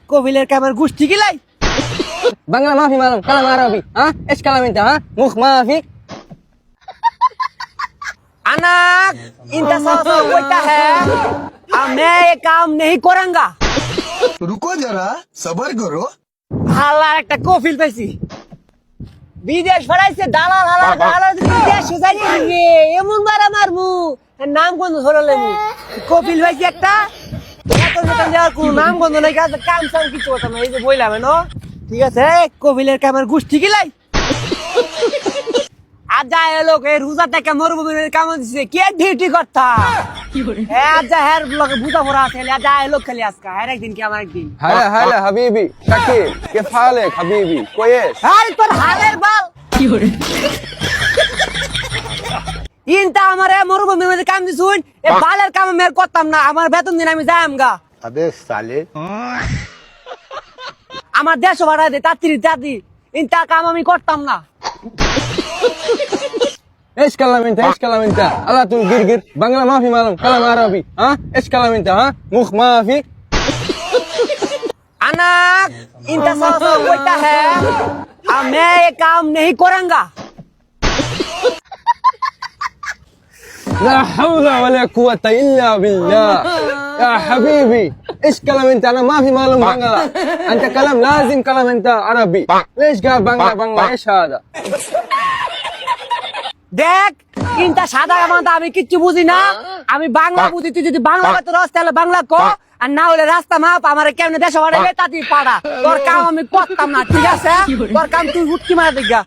কবিলের কামার গোষ্ঠী গিলাই বাংলা মাফি মালুম কালাম আরবি হ্যাঁ এস কালাম ইনতা হ্যাঁ মুখ মাফি अनाक इनका साथ होता है मैं ये काम नहीं करूंगा रुको जरा सबर करो হালার একটা কফিল পাইছি বিদেশ ফড়াইছে দালাল হালাল দালাল বিদেশ সুজাই রে এমন মারা মারমু নাম কোন ধরলে মু কফিল পাইছি একটা এত দোকান দেওয়ার কোন নাম গন্ধ নাই কাম সাম কিছু কথা না এই যে বইলাম না ঠিক আছে কফিলের কামার গোষ্ঠী গিলাই আজ যায় লোক এই রোজা থেকে মরুভূমির কাম দিছে কে ডিউটি করতা আজ যায় হের লোক বুঝা পড়া আছে আজ যায় লোক খালি আজকা হের একদিন কি আমার একদিন هلا هلا حبيبي شكيل كيف حالك حبيبي كويس আরে তোর হালের বাল কি করে ইনটা আমারে মরুভূমির মধ্যে কাম দিছুন এ বালের কাম আমি আর করতাম না আমার বেতন দিন আমি যাইম গা अबे साले আমার দেশ ভাড়া দে তাড়াতাড়ি দাদি ইনটা কাম আমি করতাম না ايش كلام انت ايش كلام انت على طول قرقر بنغلا ما في معلوم كلام عربي ها ايش كلام انت ها مخ ما في अनाक इनका साथ होता है मैं ये काम नहीं करूंगा لا حول ولا قوة إلا بالله يا حبيبي ايش كلام انت انا ما في معلوم بنغلا انت كلام لازم كلام انت عربي ليش قال بنغلا بنغلا ايش هذا দেখ ইনটা সাদা মাথা আমি কিচ্ছু বুঝি না আমি বাংলা বুঝি তুই যদি বাংলা কথা রস তাহলে বাংলা ক আর না হলে রাস্তা মাপ আমার কেমনে দেশ ভাড়াইবে তাতি পাড়া তোর কাম আমি করতাম না ঠিক আছে তোর কাম তুই উঠকি মারা দেখা